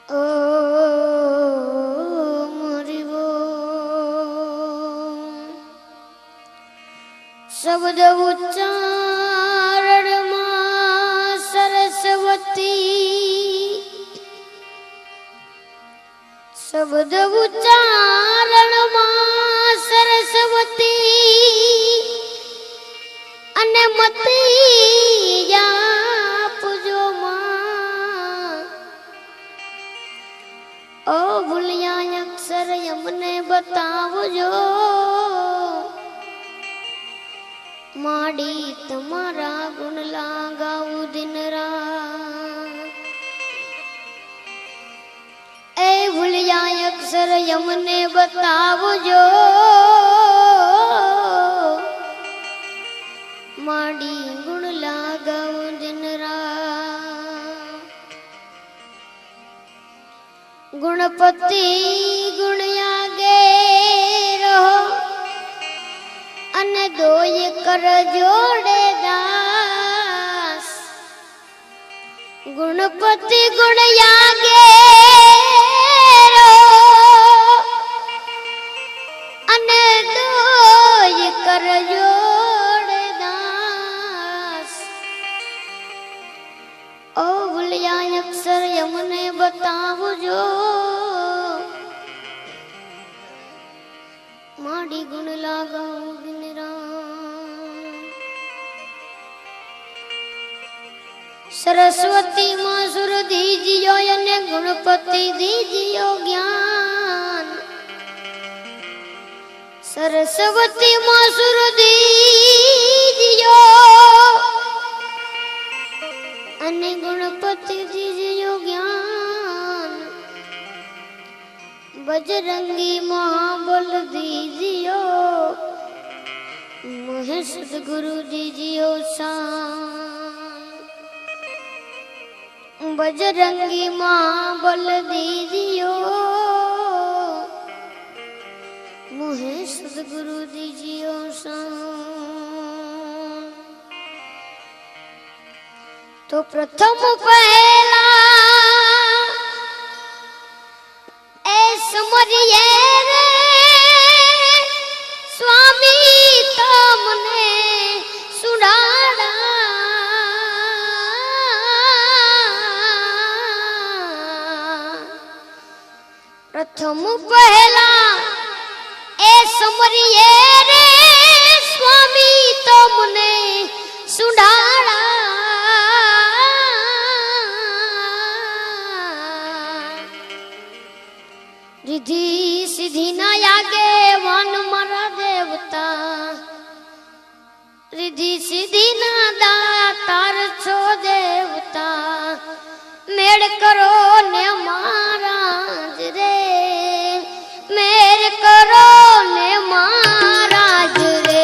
ओ मोरिवो शब्द उच्चारण मां सरस्वती शब्द उच्चारण मां सरस्वती अने मती पूजो मां ओ भूलिया अक्षर यमने बतावजो माड़ी तुम्हारा गुण लगाऊ दिन रात ए भूलिया अक्षर यमने बतावजो माड़ी गुण लगाऊ दिन रात गुणपति गुण आगे रहो अने दोय कर जोड़े दास गुणपति गुण आगे रहो अने दोय कर जोड़े दास ओ भूलिया अक्षर यमने बतावजो माड़ी गुण लगाऊ दिन रात सरस्वती मां सुर दीजियो अने गुणपति दीजियो ज्ञान सरस्वती मां सुर दीजियो अने गुणपति दीजियो ज्ञान बजरंगी महाबल दीजियो मोहे सदगुरु दीजियो शान बजरंगी महाबल दीजियो मोहे सदगुरु दीजियो शान तो प्रथम पहला समरिए रे स्वामी तमने सुनाड़ा प्रथम पहला ए समरिए रे स्वामी तमने सुनाड़ा रिधि सिद्धि न आगे वन मरा देवता रिधि सिद्धि न दातार छो देवता मेड़ करो ने महाराज रे मेड़ करो ने महाराज रे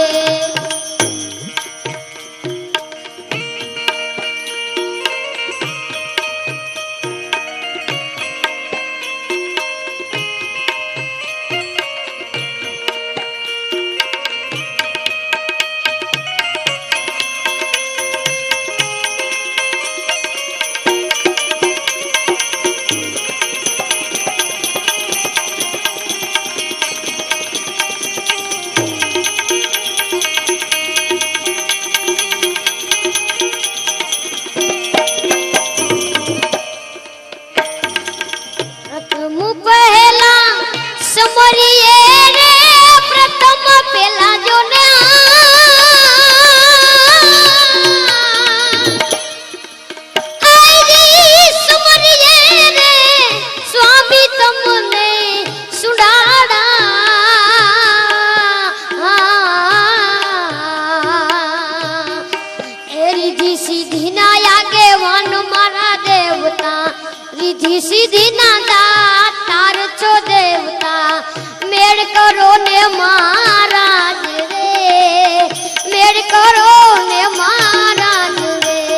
रिधि सिद्धि ना दातार छो देवता मेड़ करो ने महाराज रे मेड़ करो ने महाराज रे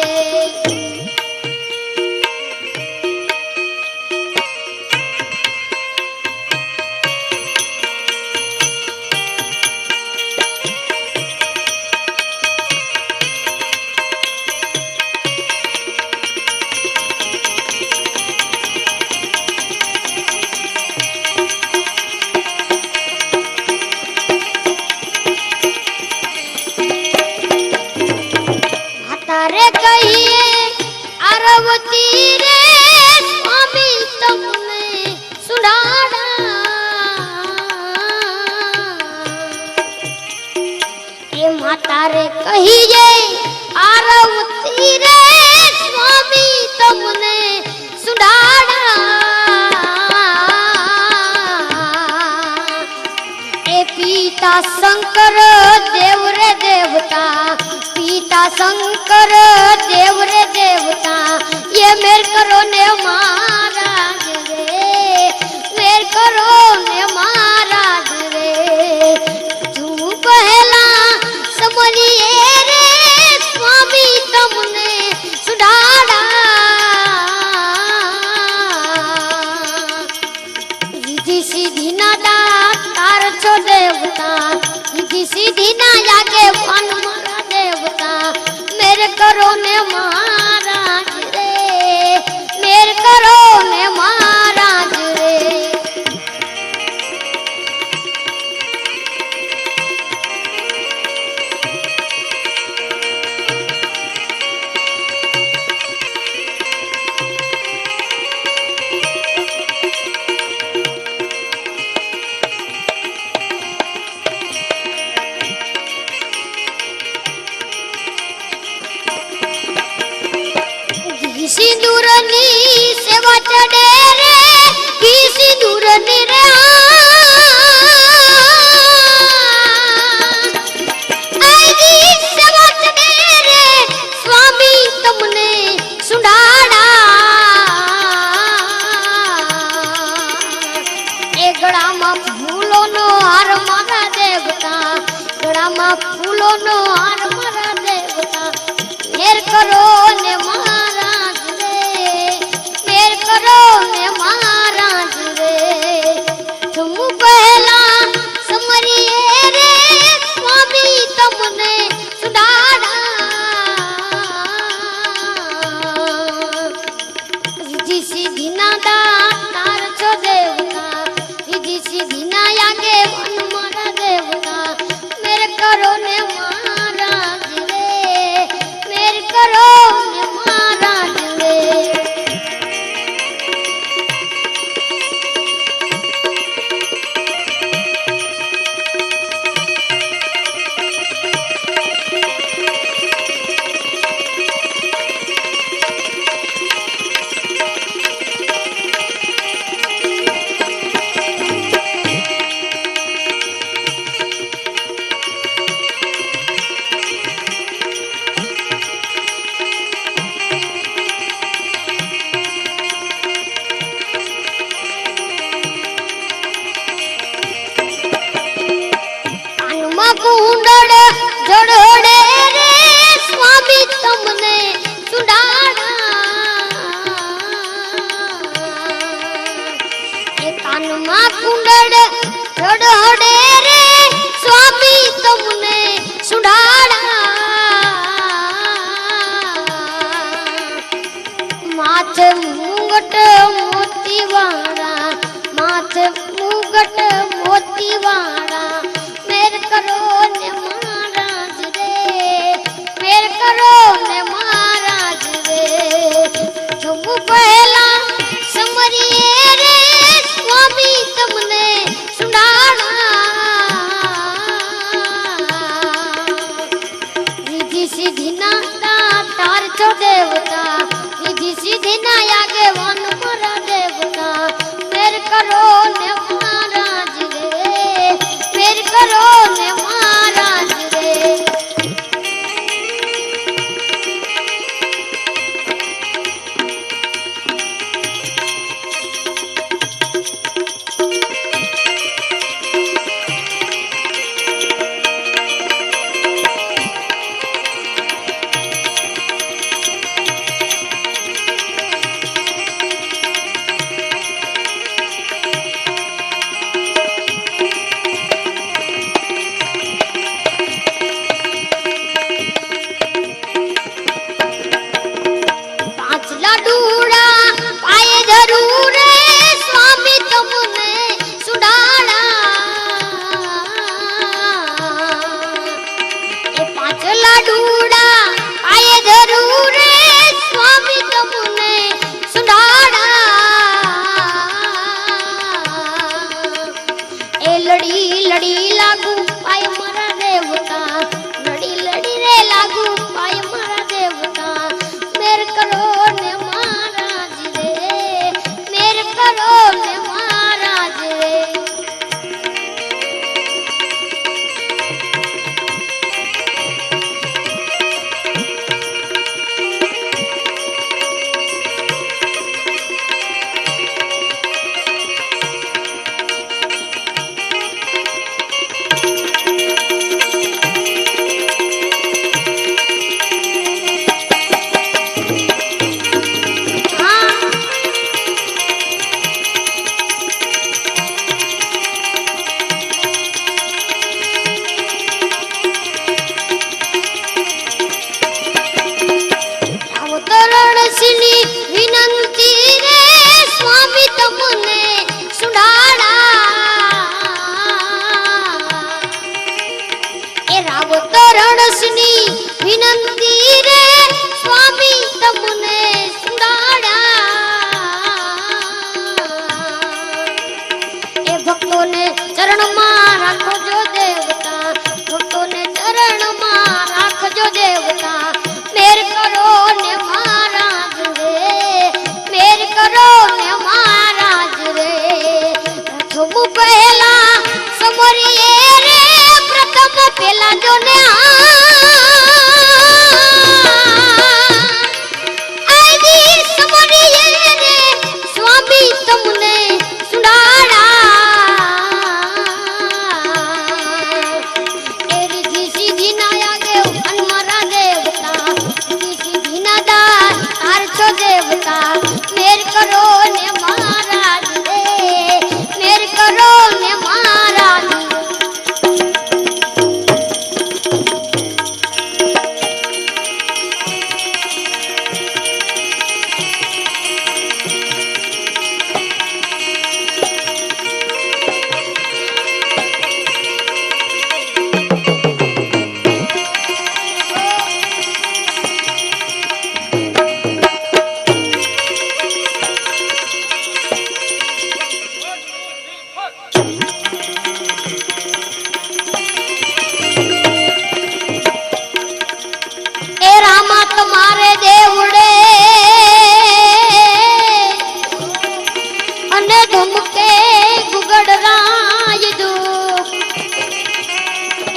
बेटा शंकर देव रे देवता ये मेर करो ने महाराज रे, मेर करो ने महाराज रे। तू पहला समरिए रे स्वामी तमने सुधारा, रिद्धि सिद्धि ना दातार छो देवता, रिद्धि सिद्धि ना जागे वन मारा देवता, मेरे करो ने महाराज रे, मेरे करो ने महाराज रे। सिंदूरनी सेवा चढ़े रे की सिंदूरनी रे आईगी सेवा चढ़े रे स्वामी तुमने सुनाड़ा, ए गड़ा में फूलों नो हार मारा देवता, गड़ा में फूलों नो हार मारा देवता, मेर करो ने महाराज रे, मेर करो ने महाराज रे। तुम पहला समरिए रे स्वामी तुमने सुधारा, रिद्धि सिद्धि ना दातार छो देवता, रिद्धि सिद्धि ना आगे वन मारा देवता, मेरे करो ने महाराज रे, मेरे करो ने महाराज रे। कुंडड़ जड़ोड़े रे स्वामी तुमने सुधारा, कानमा कुंडड़ जड़ोड़े रे स्वामी तुमने सुधारा, माथे मुंगट मोती वाड़ा, माथे मुंगट मोती वाड़ा, मेर करो ने महाराज रे, मेर करो ने महाराज रे। तुम पहला समरिए रे स्वामी तुमने सुनाड़ा, रिद्धि सिद्धि ना दातार छो देवता, रिद्धि सिद्धि ना आगे वन मारा देवता, मेर करो ने महाराज रे, मेर करो ने महाराज रे। राजो ने स्वामी तुमने सुनाड़ा सीधी सीधी ना आगे हनुमारा देवता सीधी सीधी ना दार तार छो देवता मेर करो ने महाराज रे मेर करो ने महाराज तुम्हारे देवड़े अने धुमके गुगड़ राज दू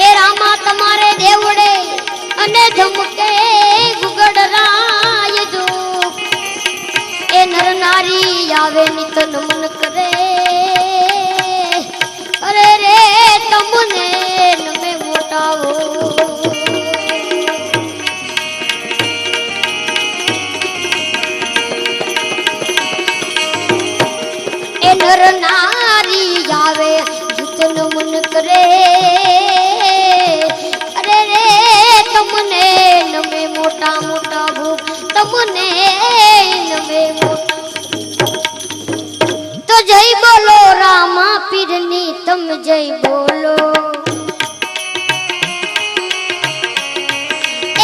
ए रामा तुम्हारे देवड़े अने धुमके गुगड़ राज दू ए नर नारी आवे नित नमन करे अरे रे तुमने नमे मोटाओ नर नारी जावे जितन मन करे अरे रे तुमने नमे मोटा मोटा भूख तुमने नमे मोटा तो जय बोलो रामा पीरनी तुम जय बोलो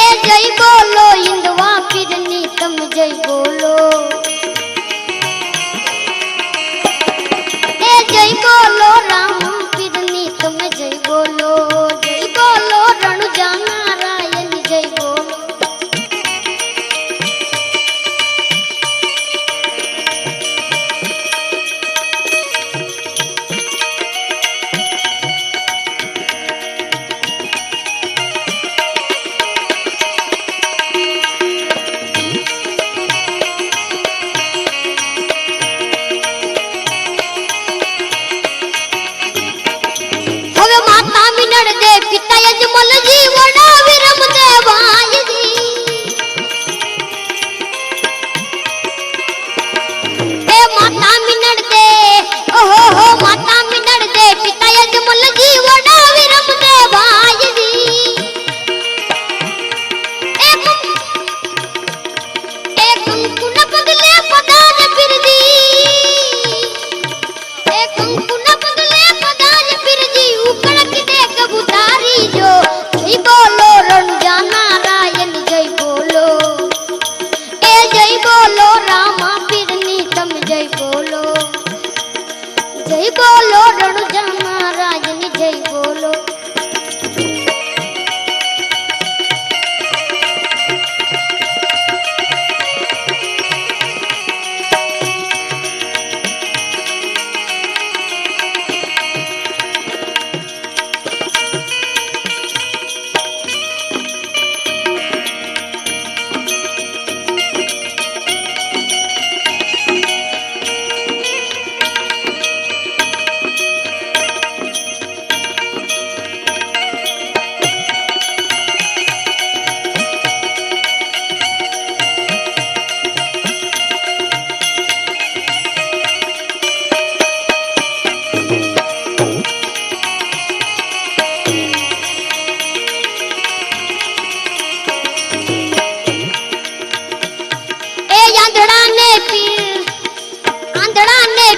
ए जय बोलो इंदवा पीरनी तुम जय बोलो जय बोलो राम पीरनी तुम जय बोलो रणुजा नारायण जय बोलो पिता यजमल जी वड़ा विरम देवाय जी ए माता मिनड़ दे ओहो माता मिनड़ दे पिता यजमल जी वड़ा विरम देवाय जी ए कंकुन बदले पदान फिर दी ए कंकुन बदले पदान फिर जी उकड़ के दे कबूतारी जो जय बोलो रणुजा नारायण जय बोलो ए जय बोलो रामा पीरनी तुम जय बोलो रणुजा नारायण जय बोलो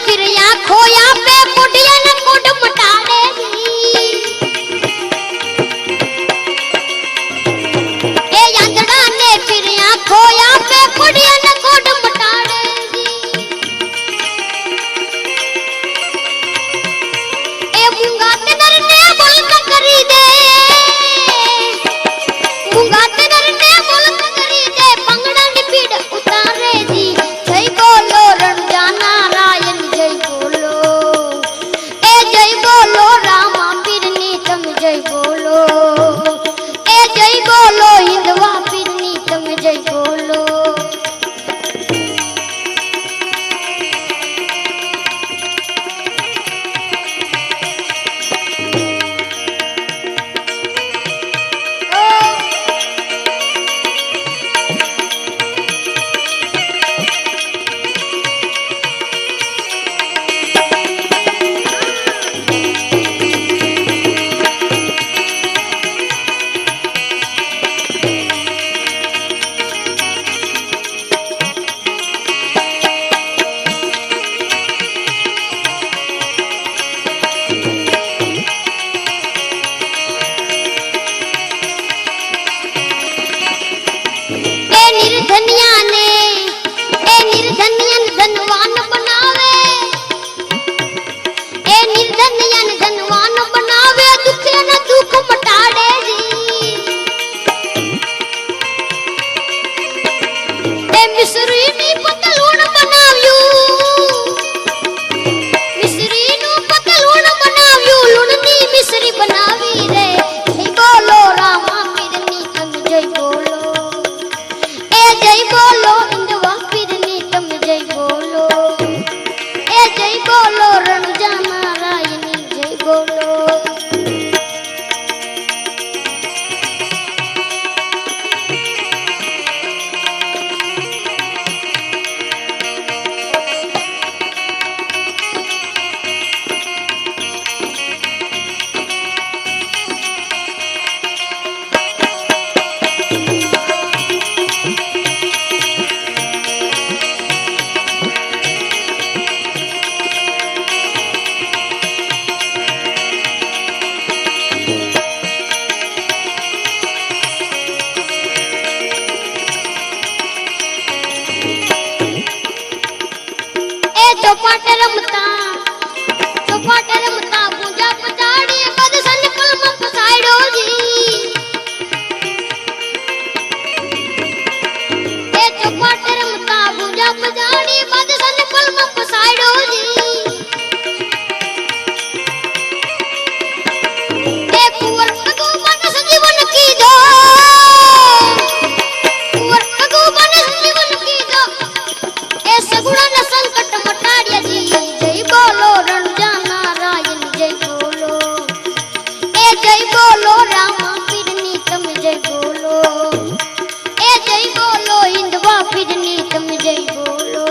फिर या खोया पे कुटिया न कुड मटाड़े ए यांदड़ा ने फिर या खोया पे कुटिया न कुड मटाड़े ए मुंगा ते नर ने बोल करी दे मुंगा ते नर ने बोल करी दे पंगड़ा नि पीड़ उतारे दी जय बोलो रणुजा नारायण जय बोलो ए રમતા ચોપાટે રમતા પૂજા પચાડી બદ સંકલ્પ પસાડ્યો જી એ ચોપાટે રમતા પૂજા પચાડી બદ સંકલ્પ પસાડ્યો જી એ કુંવર ભગવાન સંજીવન કીધો કુંવર ભગવાન સંજીવન કીધો એ સગુણ સંકટ મટાડ્યા જી જય બોલો રણજા નારાયણ જય બોલો એ જય બોલો રામા પીરની તમે જય બોલો એ જય બોલો હિંદવા પીરની તમે જય બોલો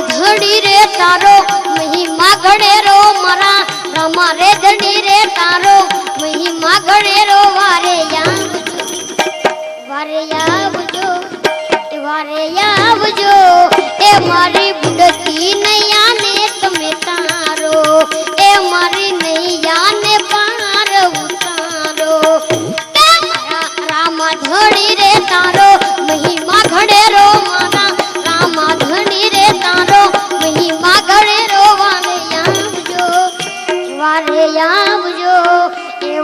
ધડી રે તારો મહિમા ઘડેરો મારા રામા રે ધડી રે તારો મહિમા ઘડેરો વારે આવજો એ મારી બુડતી નૈયા ને તમે તારો એ મારી નૈયા ને પાર ઉતારો રામા ધડી રે તારો મહિમા ઘડેરો મારા રામા ધડી રે તારો મહિમા ઘડેરો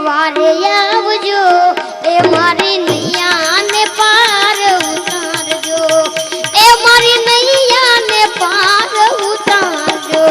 વારે આવજો એ મારી નૈયા ને પાર ઉતારજો એ મારી નૈયા ને પાર ઉતારજો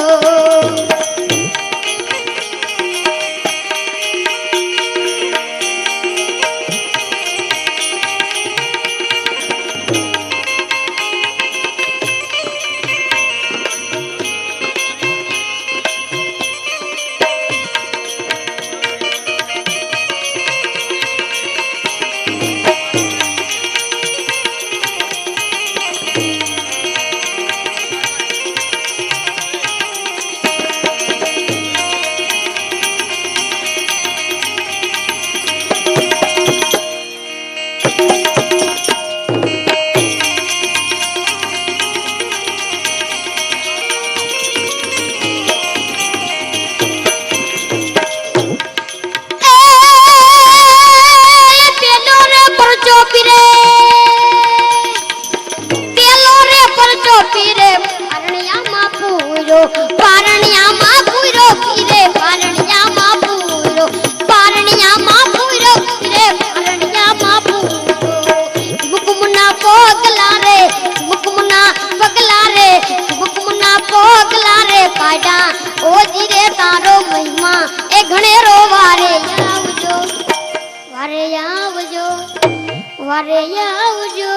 વારે આવજો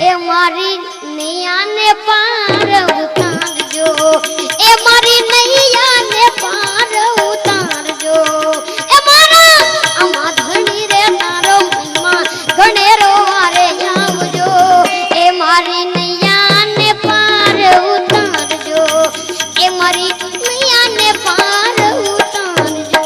એ મારી નૈયાને પાર ઉતારજો એ મારી નૈયાને પાર ઉતારજો એ મારા આમાં ધણી રે તારો મહિમા ઘણેરો વારે આવજો એ મારી નૈયાને પાર ઉતારજો એ મારી નૈયાને પાર ઉતારજો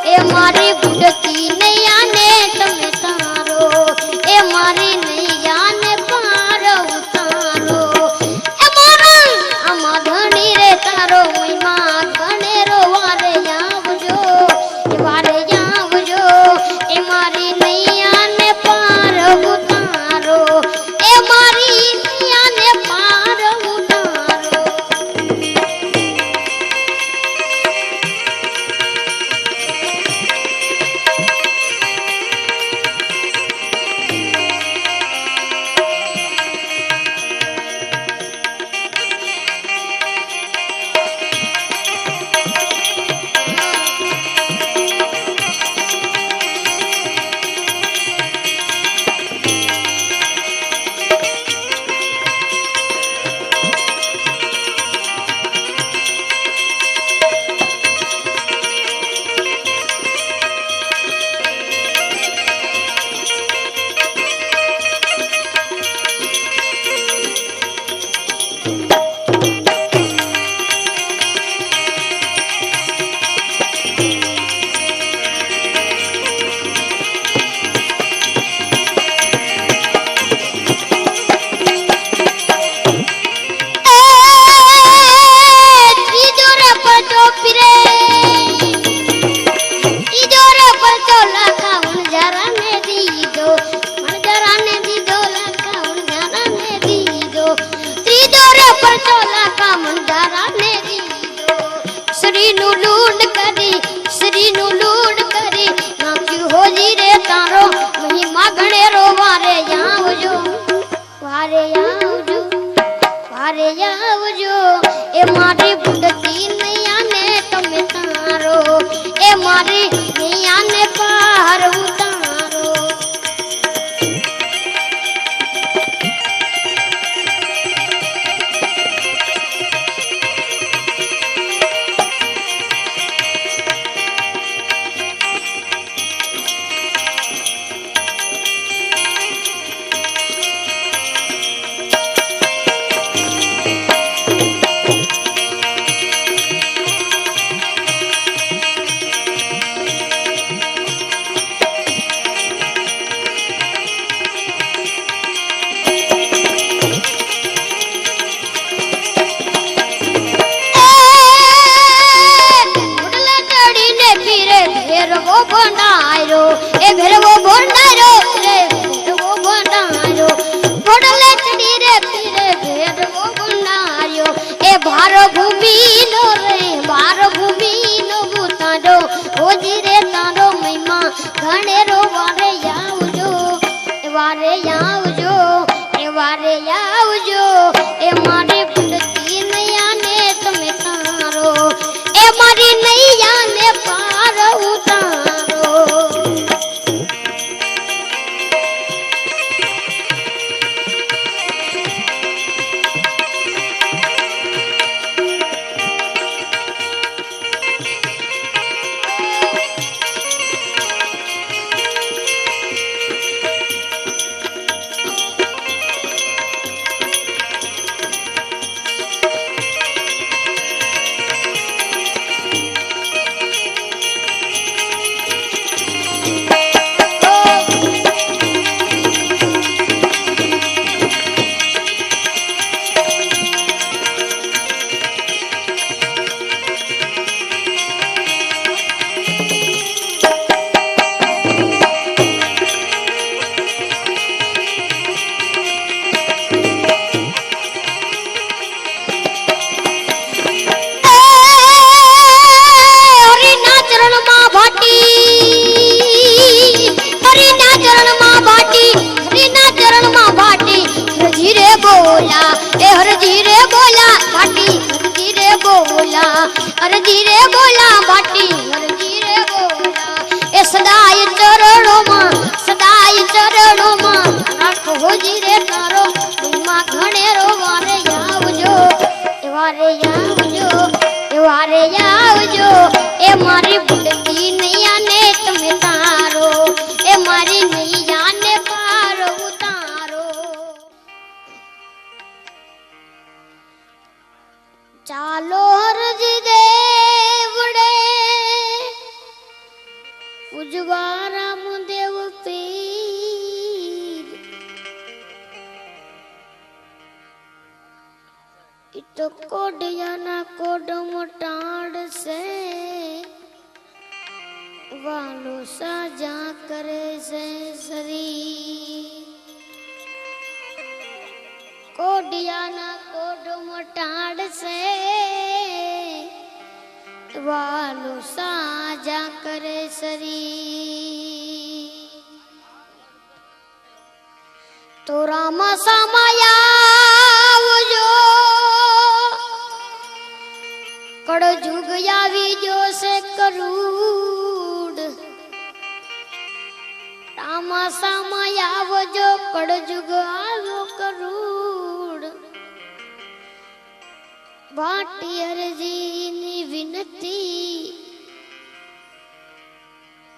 એ મારી બુડતી નૈયાને તમે તારો એ મારી નૈયાને પાર ઉતારો એ મારા આમાં ધણી રે તારો મહિમા ઘણેરો વારે આવજો એ મારી નૈયાને પાર ઉતારો એ મારી નૈયાને પાર ઉતારો એ મારી બુડતી નૈયાને તમે તારો એ મારી નૈયાને પાર ઉતારો ભેરવો ભોંડારો રે ભેરવો ભોંડારો ભોંડલે ચડી રે પીરે ભેરવો ભોંડારો એ ભાર ભૂમિનો રે ભાર ભૂમિનો ભૂતારો ઓજી રે તારો મહિમા ઘણેરો વારે આવજો એ વારે આવજો એ વારે આવજો એ बोला अर्जी रे बोला बाटी अर्जी रे बोला ए सदाई चरणों में राखो जी रे तारो तुमा घणे रो वारे आवजो ए मारी बुढ़की नैया ने तुम्हें तारो ए मारी नैया ने पार उतारो चालो हरजी देवड़े उजवारा मुदेव पीर इतो कोडिया ना कोड मोटाड़ से वालो साजा करे से सरी कोडिया ना कोड मोटाड़ से वालो साजा करे सरी तो रामा सामाया जो कड़ जुग यावी जो से करूड रामा सामाया जो कड़ जुग आवो करूड भाटी अर्जी नी विनती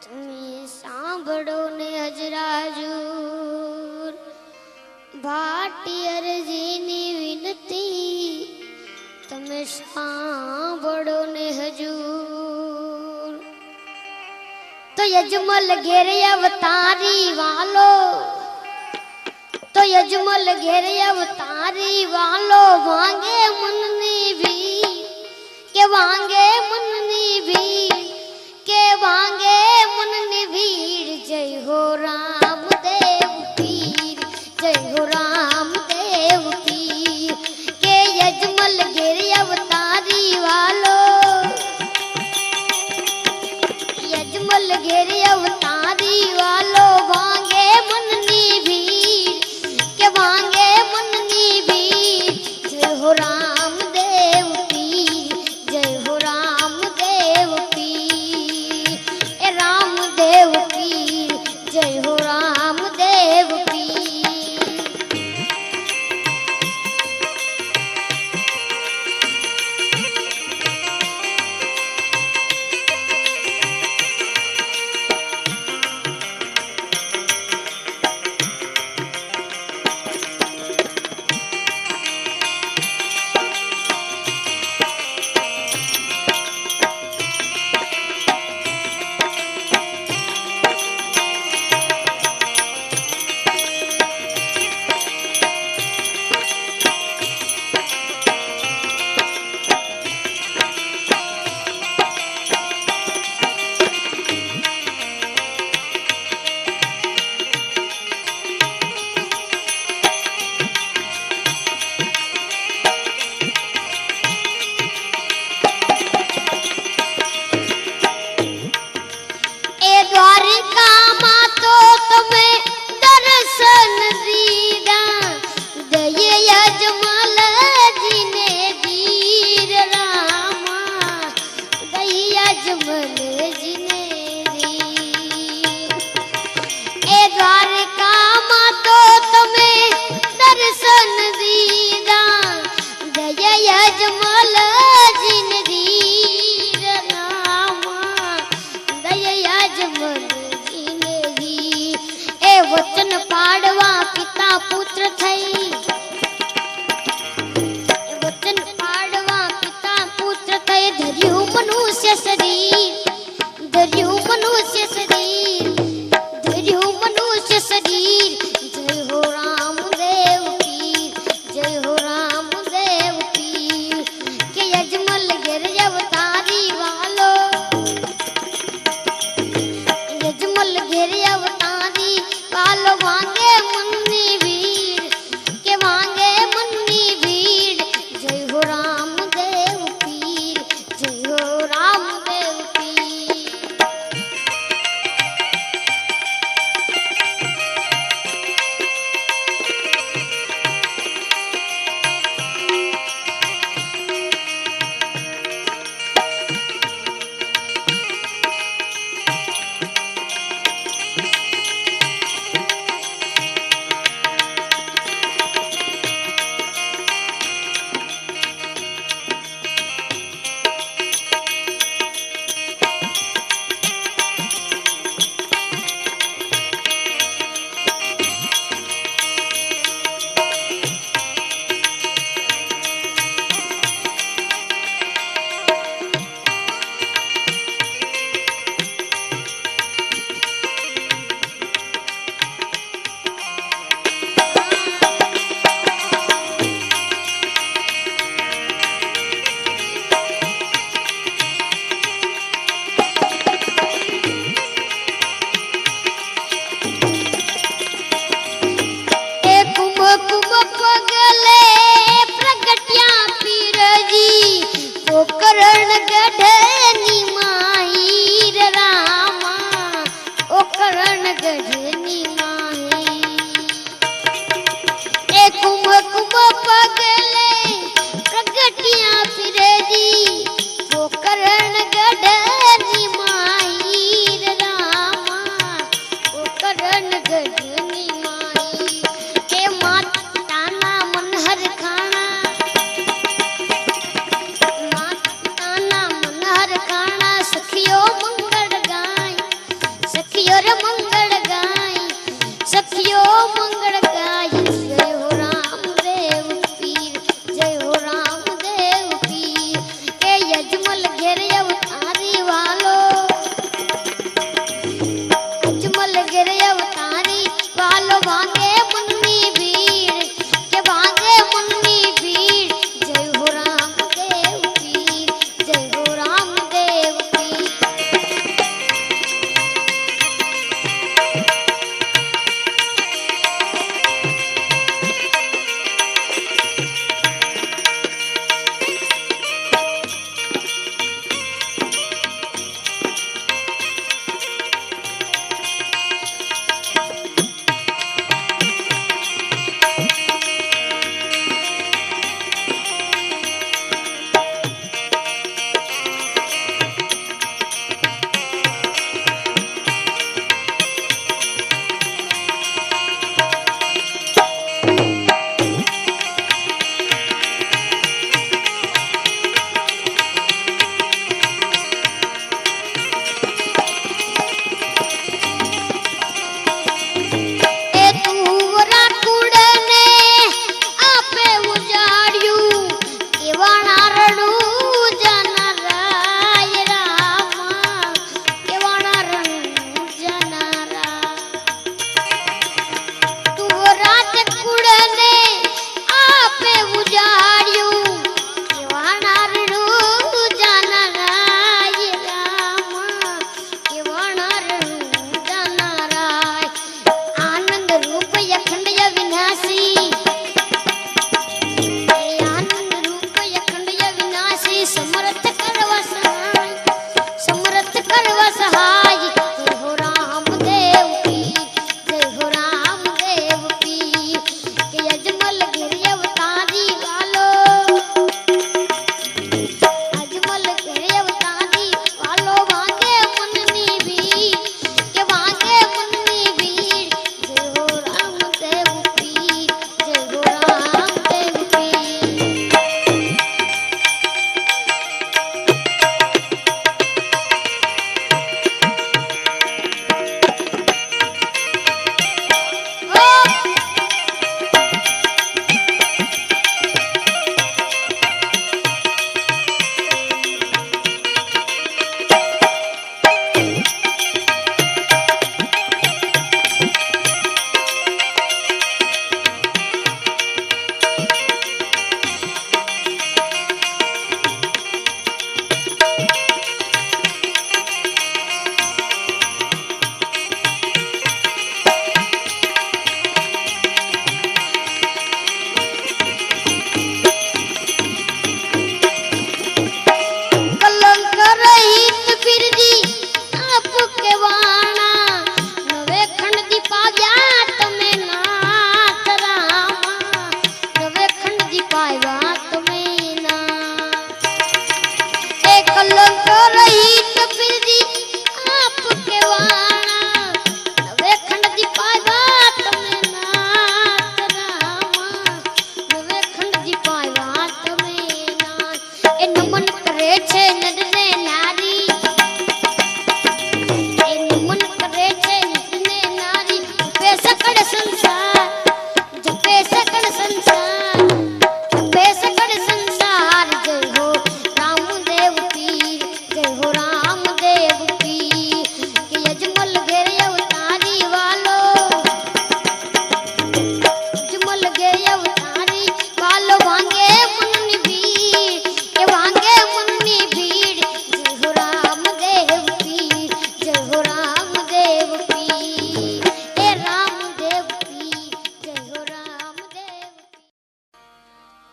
तुम्हें सांभड़ो ने हजराजूर भाटी अर्जी नी विनती तुम्हें सांभड़ो ने हजूर तो यजमल घेरे अवतारी वालो तो यजमल घेरे अवतारी वालो वांगे मननी भी के वांगे मननी भी के वांगे मननी भीड़ जय हो राम देव पीर जय हो राम देव पीर के यजमल घेरे अवतारी वालो यजमल घेरे अवतारी वालो वांगे मननी भीड़ के वांगे मननी भीड़ जय हो राम देव पीर जय हो राम देव पीर ए राम देव पीर जय हो राम देव पीर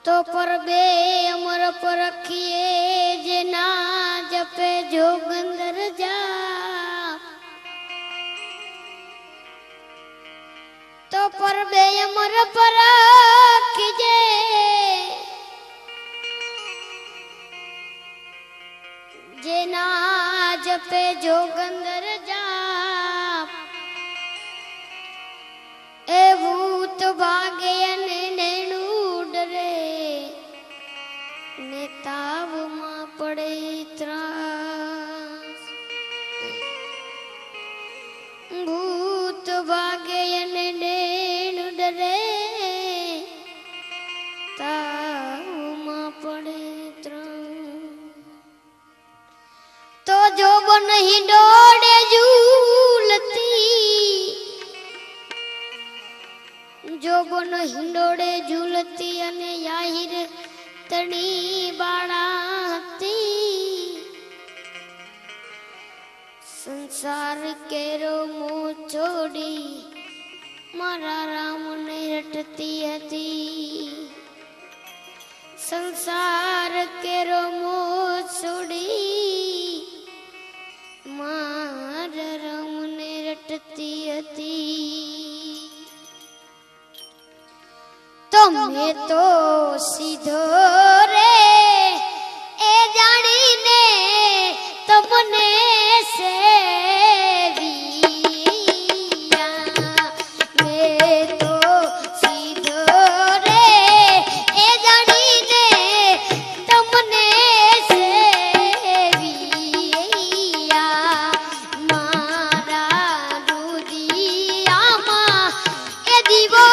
तो पर बे अमर परखिए जे ना जपे जोगंदर जा तो पर बे अमर परखिए जे ना जपे जोगंदर जा ए भूत भागे नेणू डरे नेताव मां पड़े त्रास भूत भागे नेणू डरे ताव मां पड़े त्रास तो जो नहीं डोड़े झूलती जो बन हिंडोड़े झूलती अने याहिर तणी बाड़ाती संसार केरो मोह छोड़ी मारा राम ने रटती हती संसार केरो मोह छोड़ी मारा राम ने रटती हती तो मैं तो सीधो रे ए जानी ने तुमने सेविया मैं तो सीधो रे ए जानी ने तुमने सेविया मारा रुदिया मां ए दिवो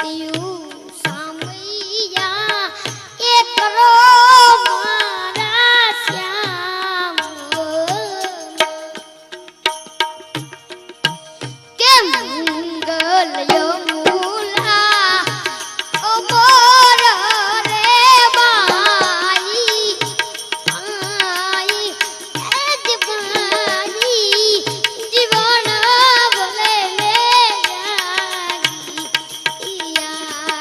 पतियु सामैया एकरो मारा श्याम के मंगल यो मूला ओ मोर रे बाई आई एज बाई जीवन बोले ले जाई या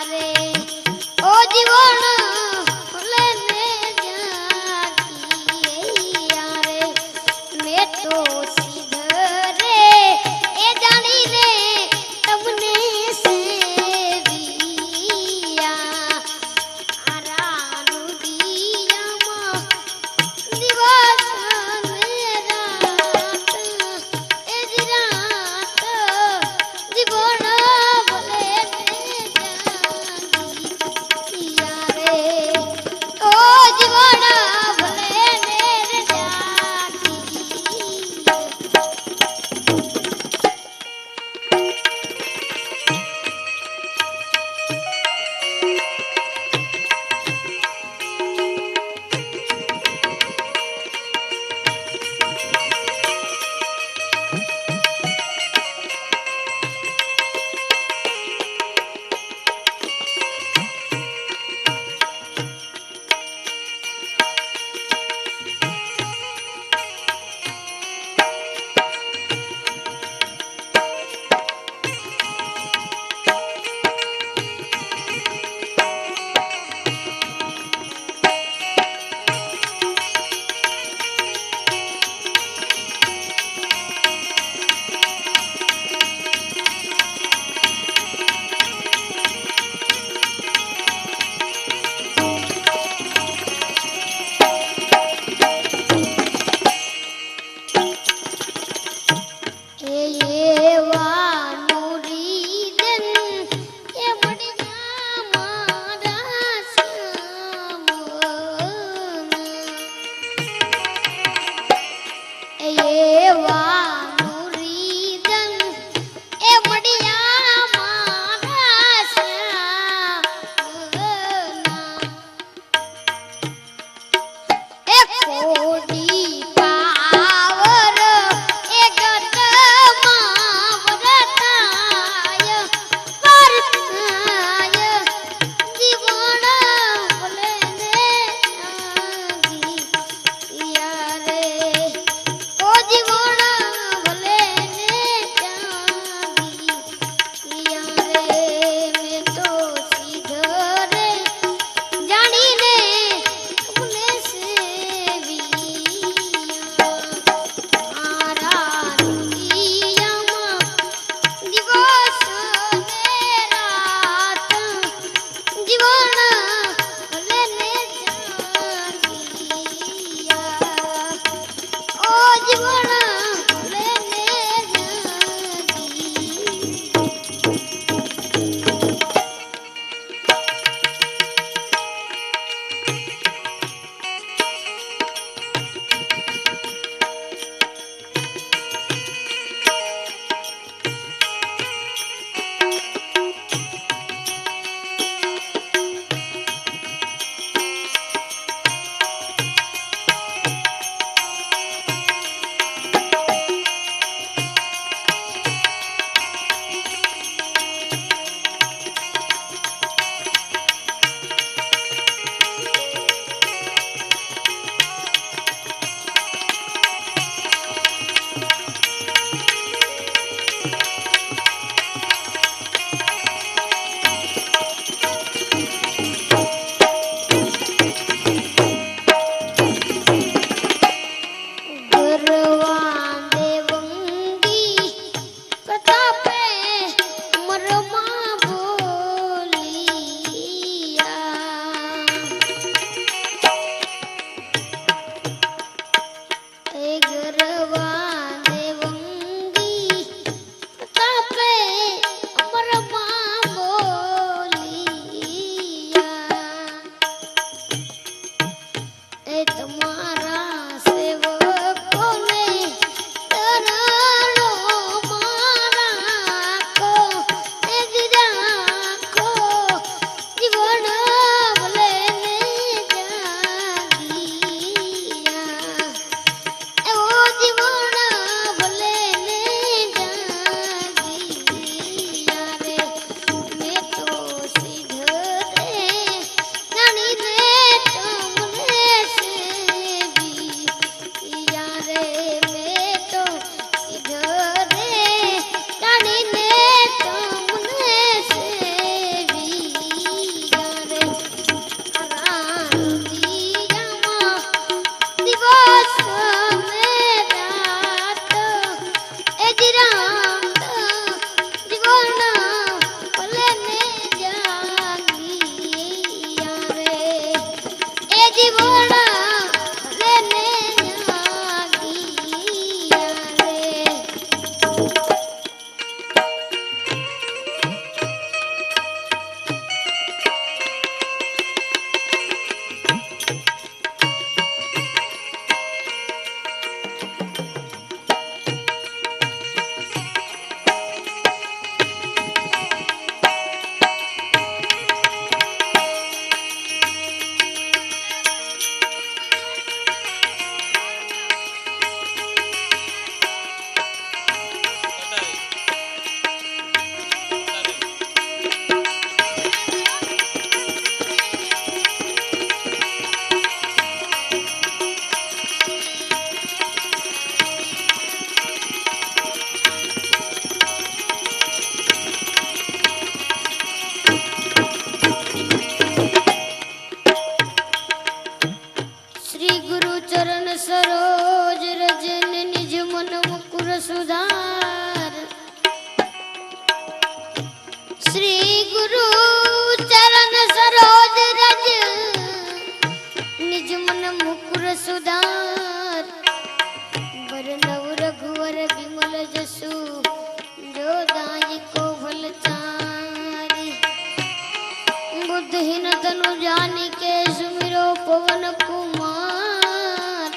बुद्धहीन तनु जानी के सुमिरो पवन कुमार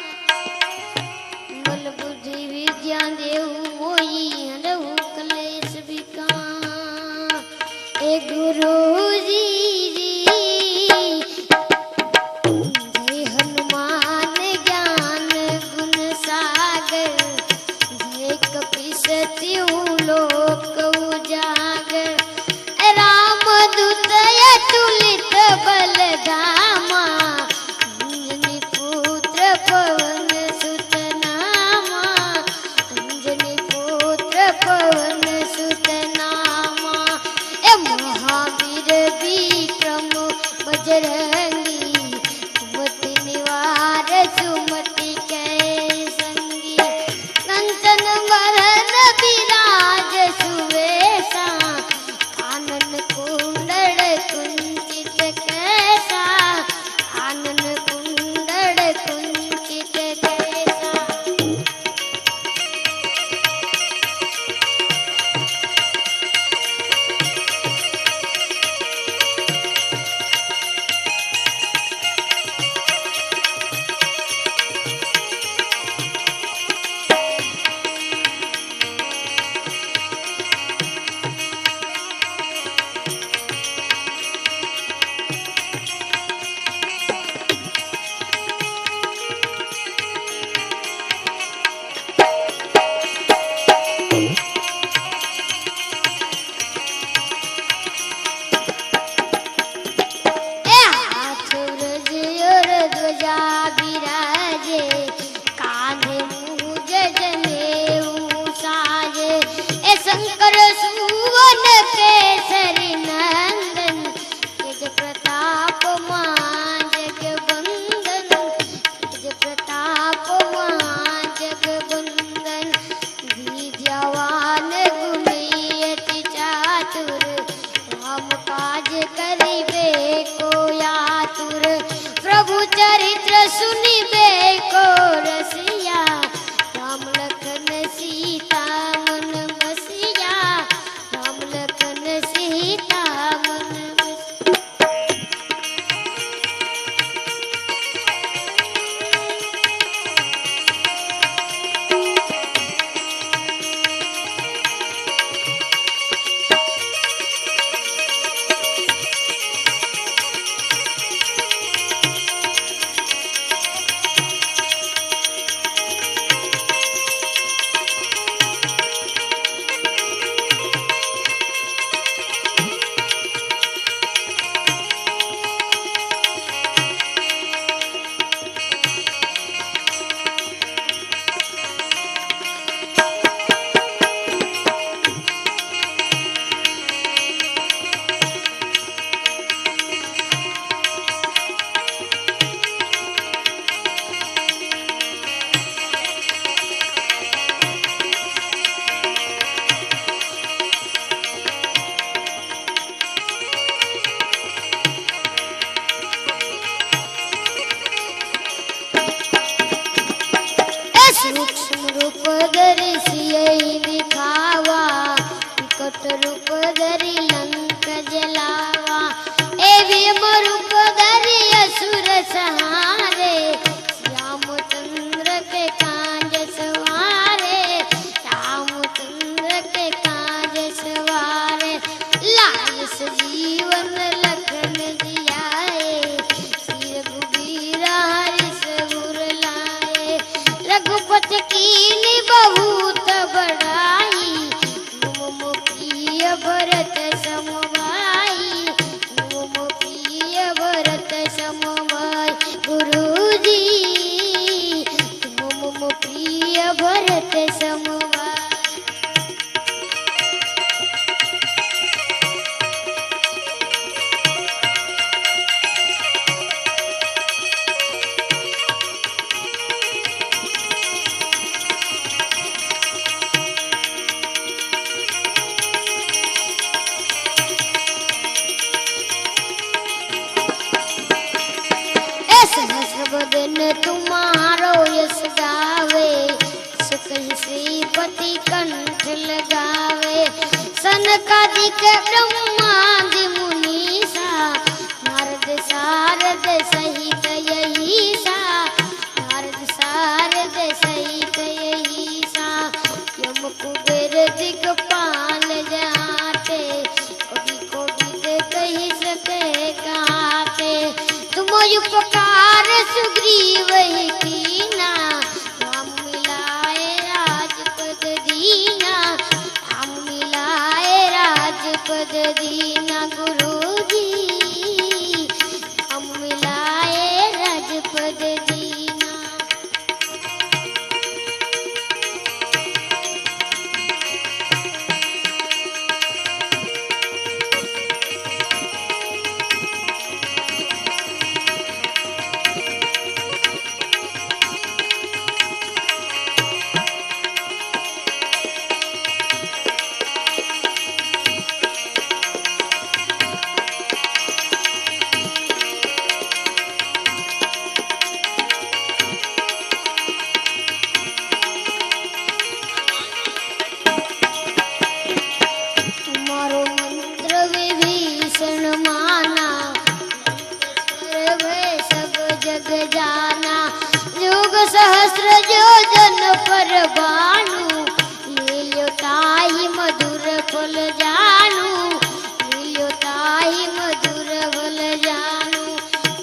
बल बुद्धि विद्या देहु मोई हरहु कलेश विकार। ए गुरु जी जय हनुमान ज्ञान गुण सागर जय कपीस तिहु लोक उजागर। रामदूत अतुलित बलधामा अंजनी पुत्र पवन सुत नामा अंजनी पुत्र पवन सुत नामा। ए महावीर विक्रम बजरंगी सुमति निवार सुमति के संगी। कंचन वरन विराज सुवेशा आनन कुंडल कुंचित कैसा आनन कुंडल कुंचित कैसा। विराजे कांधे मूज जनेऊ साजे। ए शंकर सुवन केसरी नंदन तेज प्रताप मां जगवंदन तेज प्रताप मां जगवंदन। विद्यावान गुणी अति चातुर राम काज करिबे को आतुर। प्रभु चरित्र सुनिबे को रसिया राम लखन सीता मन बसिया राम लखन सीता मन बसिया। सूक्ष्म रूप धरि सियहि दिखावा विकट रूप धरि लंक जलावा। ए भीम रूप धरि असुर संहारे श्यामचंद्र के काज सवारे श्यामचंद्र के काज सवारे। लाय सजीवन लखन जियाए श्री रघुबीर हरि सगुर लाए। रघुपति कीन्ही बहुत बड़ाई मम प्रिय भरत सम भाई मम प्रिय भरत सम भाई। गुरु जी मम प्रिय भरत सम भाई। दिन तुम्हारो यश गावे सुख श्रीपति कंठ लगावे। सनकादिक ब्रह्मादि मुनीसा उपकार सुग्रीव ही कीना, राम मिलाए राजपद दीना, राम मिलाए राजपद दीना गुरुजी, राम मिलाए राजपद दीना। तुम्हारो मंत्र विभीषण माना, सर्वे सब जग जाना, युग सहस्र जो जन पर बानु, लील्यो ताहि मधुर फल जानू, लील्यो ताहि मधुर फल जानू।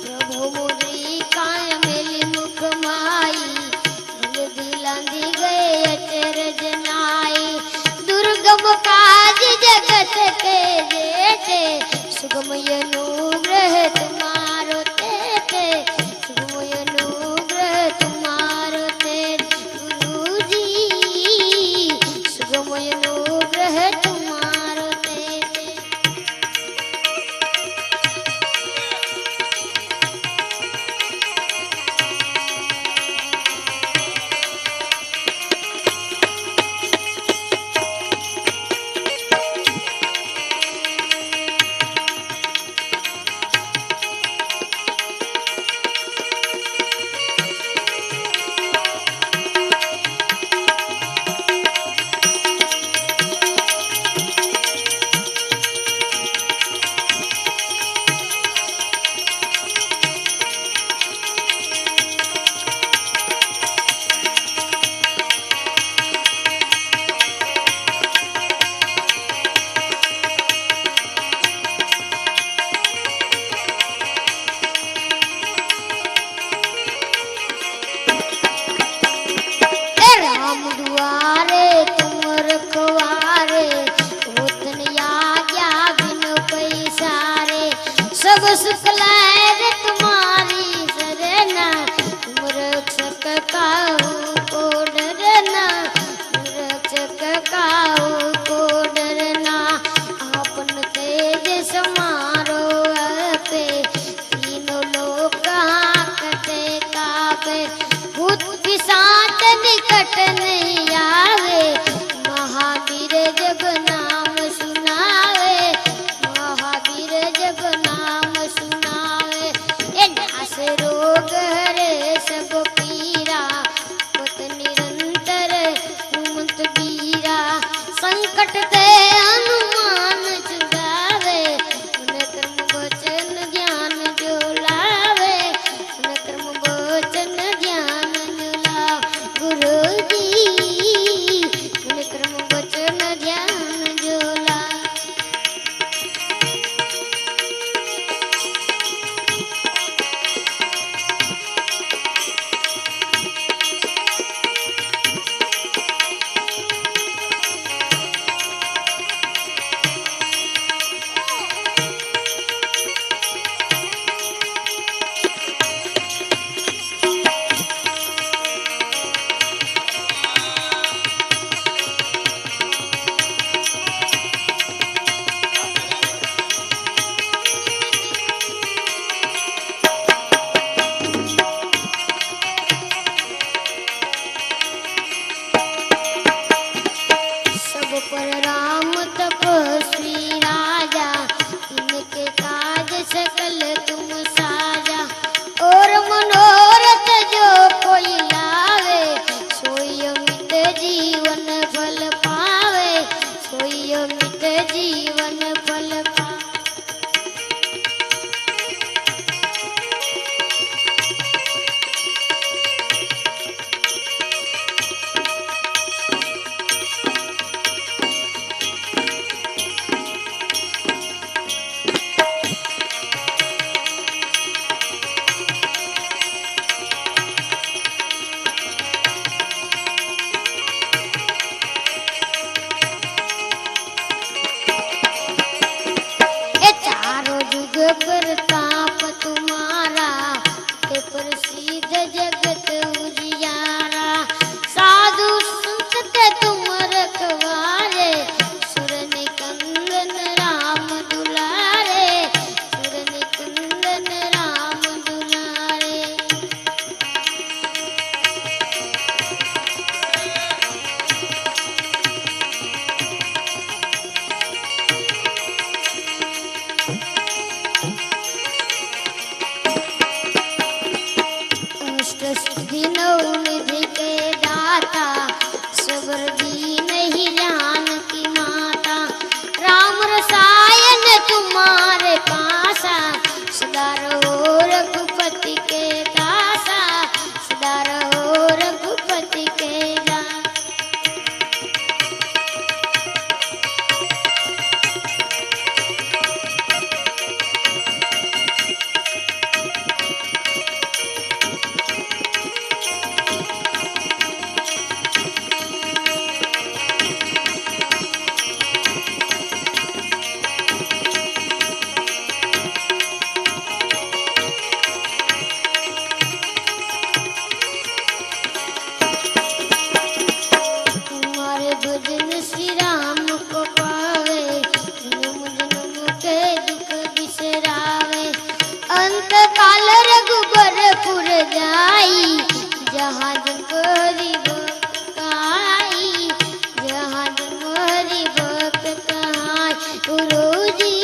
प्रभु मुद्रिका मेली मुख माई, जल्दी लांदी गए अचरज नाई, दुर्गम काज जगत के जेते, सुगम अनुग्रह तुम्हारो तेते, सुगम अनुग्रह तुम्हारो तेते गुरुजी, सुगम अनुग्रह तुम्हारो तेते। राम दुआरे तुम रखवारे, होतन आज्ञा बिन पैसारे, सब सुख लहर तुम्हारी सरना, तुम रक्षक काहू को डरना, तुम रक्षक काहू को डरना। आपन तेज समारो पे, तीनों लोक हांकते कापे, भूत पिशाच निकट नहीं आवे, महावीर जब नाम सुनावे, महावीर जब नाम सुनावे। ए नाश रोग हरे सब पीरा, पत निरंतर हुमत बीरा, संकट ते हनुमान छुड़ावे, उन कर्म वचन ज्ञान जो लावे, उन कर्म वचन ज्ञान जो लावे गुरुजी, काल रघुबरपुर जाई, जहाँ मोहरी भक्त कहाई, जहाँ मोहरी भक्त कहाई गुरुजी,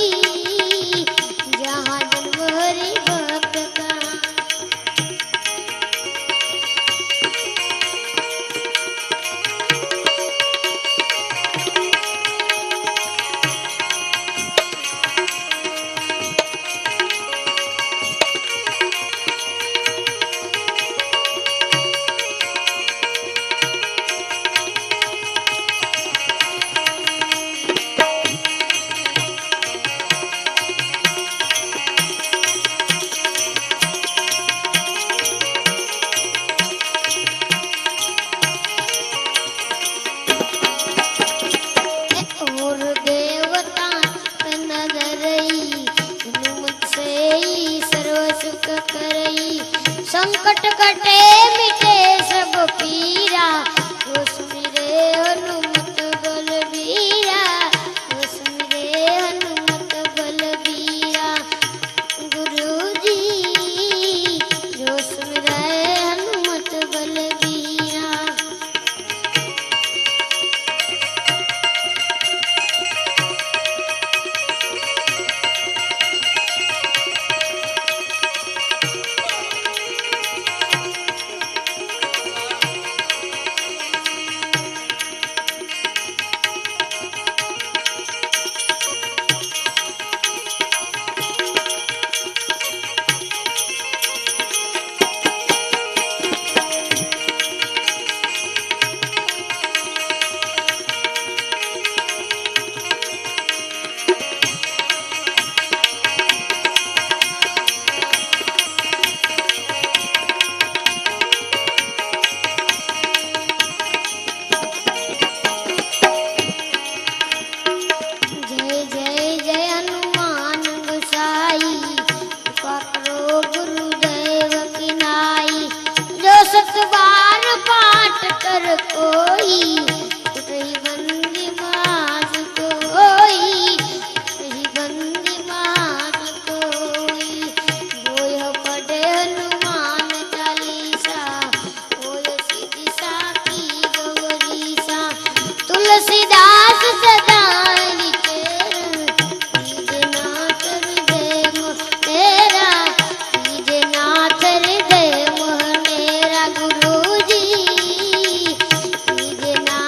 जहाँ मोहरी भक्त कहाई। संकट कटे मिटे सब पीरा, वो सुमिरे हनुमत बलबीरा, वो सुमिरे हनुमत बलबीरा गुरुजी, जो सुमिरे हनुमत बलबीरा। कोई उठई बंदी माज कोई, उठई बंदी माज कोई, बोय पढ़े हनुमान चालीसा, बोय सीधी साकी गौरीसा, तुलसीदास सदा लिखे, कीजे नाथ हृदय मोहनेरा, कीजे नाथ हृदय मोहनेरा गुरुजी, कीजे नाथ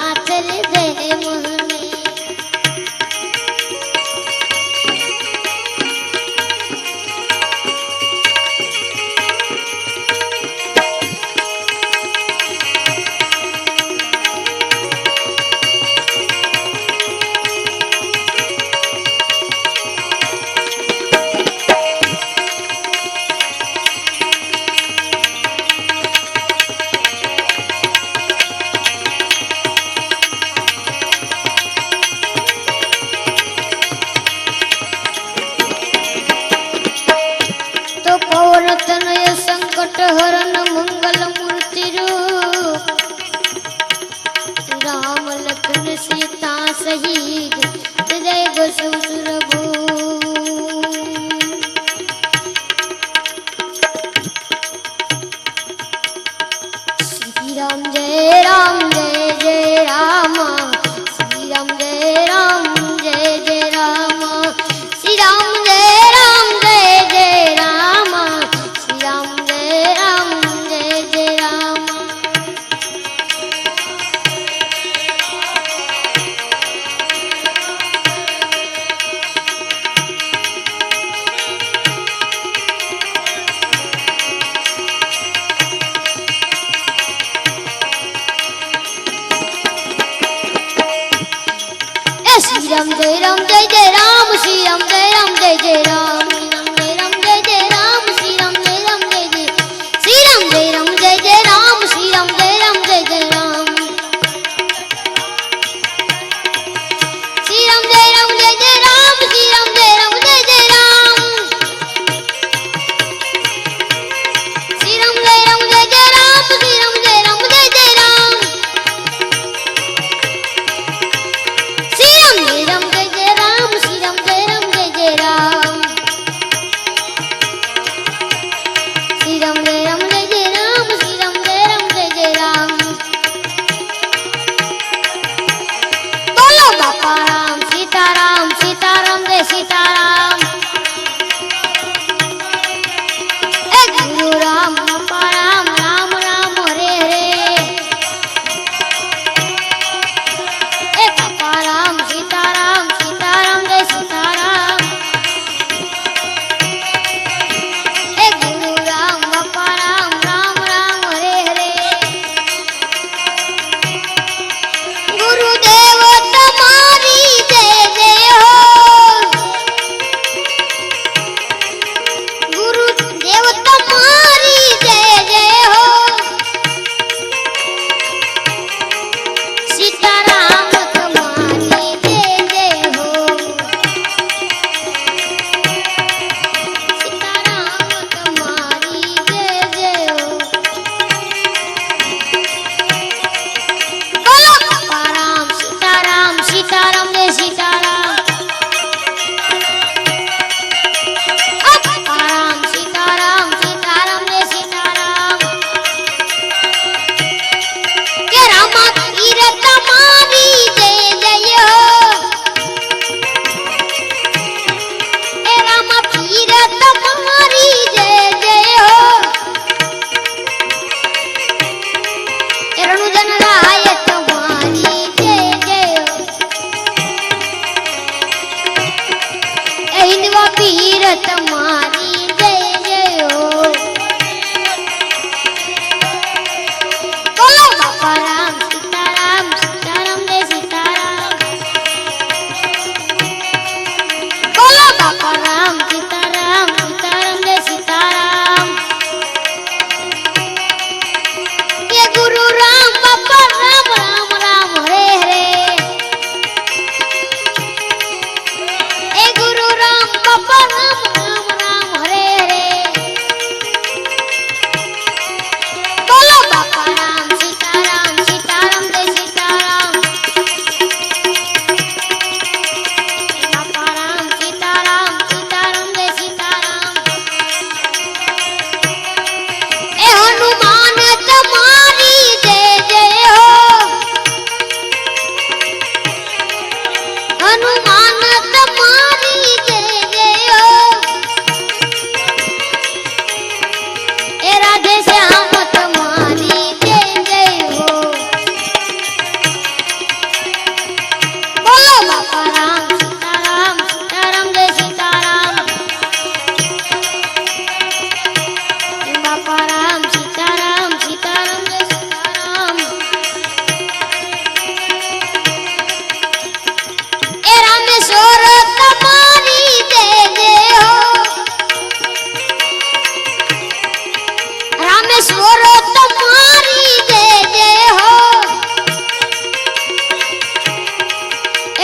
बोलो तुम्हारी जय जय हो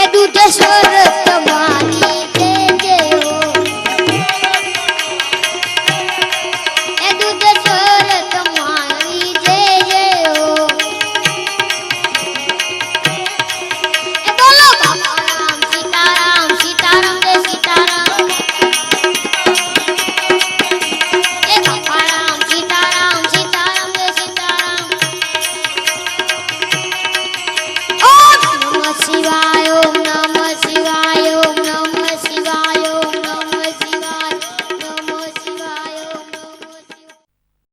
ए दूधेश्वर